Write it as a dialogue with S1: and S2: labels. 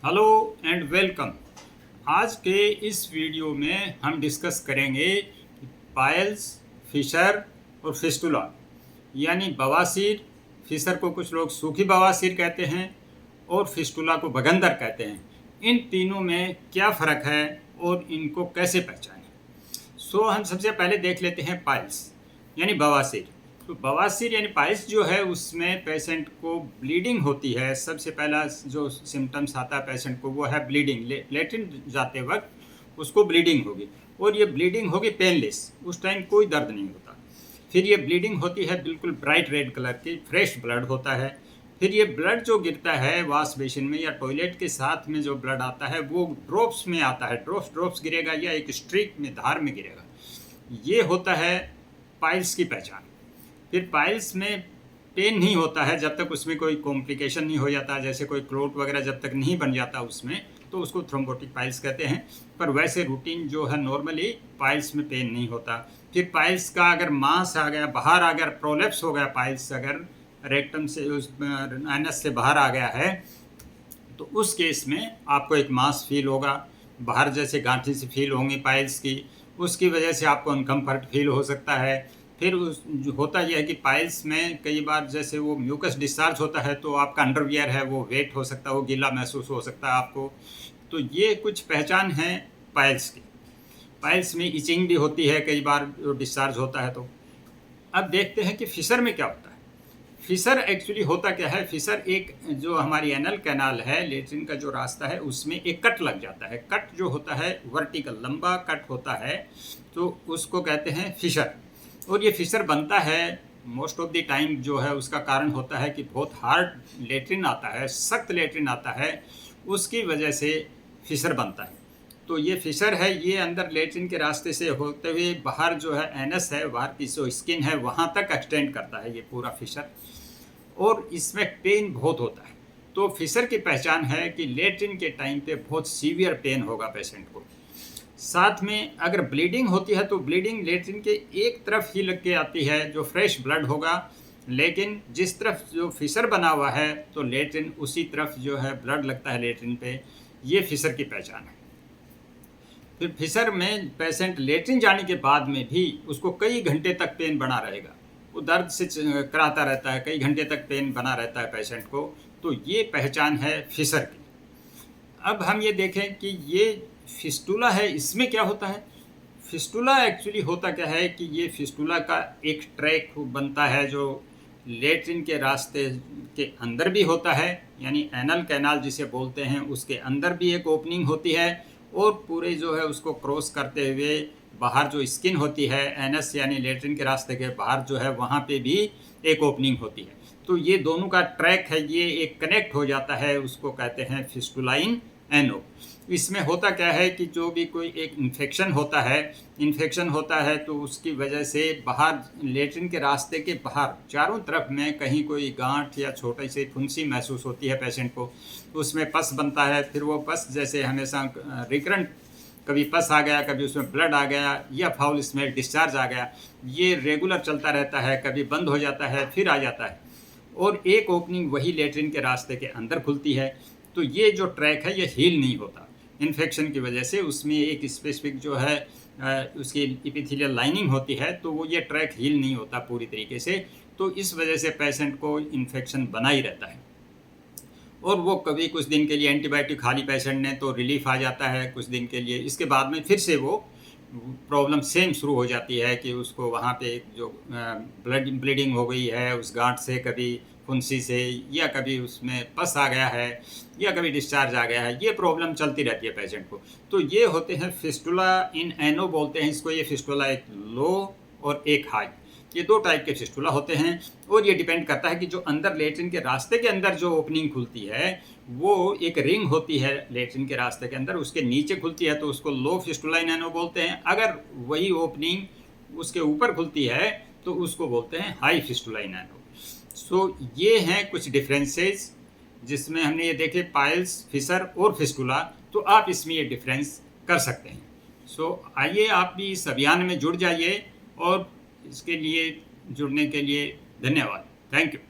S1: Hello and welcome. आज के इस वीडियो में हम डिस्कस करेंगे पाइल्स, फिशर और फिस्टुला यानी बवासीर। फिशर को कुछ लोग सूखी बवासीर कहते हैं और फिस्टुला को बगंदर कहते हैं। इन तीनों में क्या फ़र्क है और इनको कैसे पहचानें। हम सबसे पहले देख लेते हैं पाइल्स यानी बवासीर। तो बवासीर यानी पाइल्स जो है उसमें पेशेंट को ब्लीडिंग होती है। सबसे पहला जो सिम्टम्स आता है पेशेंट को वो है ब्लीडिंग। लेटरिन जाते वक्त उसको ब्लीडिंग होगी और ये ब्लीडिंग होगी पेनलेस, उस टाइम कोई दर्द नहीं होता। फिर ये ब्लीडिंग होती है बिल्कुल ब्राइट रेड कलर की, फ्रेश ब्लड होता है। फिर ये ब्लड जो गिरता है वॉश बेसिन में या टॉयलेट के साथ में जो ब्लड आता है वो ड्रॉप्स में आता है, ड्रॉप्स ड्रॉप्स गिरेगा या एक स्ट्रीक में धार में गिरेगा। ये होता है पाइल्स की पहचान। फिर पाइल्स में पेन नहीं होता है जब तक उसमें कोई कॉम्प्लिकेशन नहीं हो जाता, जैसे कोई क्लोट वगैरह जब तक नहीं बन जाता उसमें, तो उसको थ्रोम्बोटिक पाइल्स कहते हैं। पर वैसे रूटीन जो है नॉर्मली पाइल्स में पेन नहीं होता। फिर पाइल्स का अगर मांस आ गया, बाहर आ गया, प्रोलेप्स हो गया, पाइल्स अगर रेक्टम से उस एनस से बाहर आ गया है तो उस केस में आपको एक मांस फील होगा, बाहर जैसे गांठी से फील होंगी पाइल्स की, उसकी वजह से आपको अनकम्फर्ट फील हो सकता है। फिर होता यह है कि पाइल्स में कई बार जैसे वो म्यूकस डिस्चार्ज होता है तो आपका अंडरवियर है वो वेट हो सकता है, वो गीला महसूस हो सकता है आपको। तो ये कुछ पहचान है पाइल्स की। पाइल्स में इचिंग भी होती है कई बार डिस्चार्ज होता है। तो अब देखते हैं कि फिशर में क्या होता है। फिशर एक्चुअली होता क्या है, फिशर एक जो हमारी एनल कैनाल है, लेट्रिन का जो रास्ता है उसमें एक कट लग जाता है। कट जो होता है वर्टिकल लंबा कट होता है तो उसको कहते हैं फिशर। और ये फिशर बनता है मोस्ट ऑफ द टाइम जो है उसका कारण होता है कि बहुत हार्ड लेट्रिन आता है, सख्त लेट्रिन आता है, उसकी वजह से फिशर बनता है। तो ये फिशर है, ये अंदर लेट्रिन के रास्ते से होते हुए बाहर जो है एनस है, बाहर की जो स्किन है वहाँ तक एक्सटेंड करता है ये पूरा फिशर। और इसमें पेन बहुत होता है। तो फिशर की पहचान है कि लेट्रिन के टाइम पे बहुत सीवियर पेन होगा पेशेंट को। साथ में अगर ब्लीडिंग होती है तो ब्लीडिंग लेट्रिन के एक तरफ ही लग के आती है, जो फ्रेश ब्लड होगा, लेकिन जिस तरफ जो फिशर बना हुआ है तो लेट्रिन उसी तरफ जो है ब्लड लगता है लेट्रिन पे। ये फिशर की पहचान है। फिर फिशर में पेशेंट लेट्रिन जाने के बाद में भी उसको कई घंटे तक पेन बना रहेगा, वो दर्द से कराता रहता है, कई घंटे तक पेन बना रहता है पेशेंट को। तो ये पहचान है फिशर की। अब हम ये देखें कि ये फिस्टुला है, इसमें क्या होता है। फिस्टुला एक्चुअली होता क्या है कि ये फिस्टुला का एक ट्रैक बनता है जो लेट्रिन के रास्ते के अंदर भी होता है, यानी एनल कैनाल जिसे बोलते हैं, उसके अंदर भी एक ओपनिंग होती है और पूरे जो है उसको क्रॉस करते हुए बाहर जो स्किन होती है एनस यानी लेट्रिन के रास्ते के बाहर जो है वहाँ पे भी एक ओपनिंग होती है। तो ये दोनों का ट्रैक है, ये एक कनेक्ट हो जाता है, उसको कहते हैं फिस्टुलाइन एनो। इसमें होता क्या है कि जो भी कोई एक इन्फेक्शन होता है तो उसकी वजह से बाहर लेट्रिन के रास्ते के बाहर चारों तरफ में कहीं कोई गांठ या छोटी सी फुंसी महसूस होती है पेशेंट को, तो उसमें पस बनता है। फिर वो पस जैसे हमेशा रिकरेंट, कभी पस आ गया, कभी उसमें ब्लड आ गया या फाउल स्मेल डिस्चार्ज आ गया, ये रेगुलर चलता रहता है, कभी बंद हो जाता है फिर आ जाता है। और एक ओपनिंग वही लेट्रिन के रास्ते के अंदर खुलती है। तो ये जो ट्रैक है ये हील नहीं होता इन्फेक्शन की वजह से। उसमें एक स्पेसिफिक जो है उसकी एपिथेलियल लाइनिंग होती है, तो वो ये ट्रैक हील नहीं होता पूरी तरीके से। तो इस वजह से पेशेंट को इन्फेक्शन बना ही रहता है। और वो कभी कुछ दिन के लिए एंटीबायोटिक खा ली पेशेंट ने तो रिलीफ आ जाता है कुछ दिन के लिए, इसके बाद में फिर से वो प्रॉब्लम सेम शुरू हो जाती है कि उसको वहाँ पे जो ब्लीडिंग हो गई है उस गांठ से, कभी फुंसी से, या कभी उसमें पस आ गया है, या कभी डिस्चार्ज आ गया है, ये प्रॉब्लम चलती रहती है पेशेंट को। तो ये होते हैं फिस्टुला इन एनो बोलते हैं इसको। ये फिस्टुला एक लो और एक हाई, ये दो टाइप के फिस्टुला होते हैं। और ये डिपेंड करता है कि जो अंदर लेट्रिन के रास्ते के अंदर जो ओपनिंग खुलती है वो एक रिंग होती है लेट्रिन के रास्ते के अंदर, उसके नीचे खुलती है तो उसको लो फिस्टुला इन एनो बोलते हैं। अगर वही ओपनिंग उसके ऊपर खुलती है तो उसको बोलते हैं हाई फिस्टुला इन एनो। ये हैं कुछ डिफरेंसेस जिसमें हमने ये देखे पाइल्स, फिशर और फिस्टुला। तो आप इसमें ये डिफरेंस कर सकते हैं। आइए आप भी इस अभियान में जुड़ जाइए और इसके लिए जुड़ने के लिए धन्यवाद। Thank you.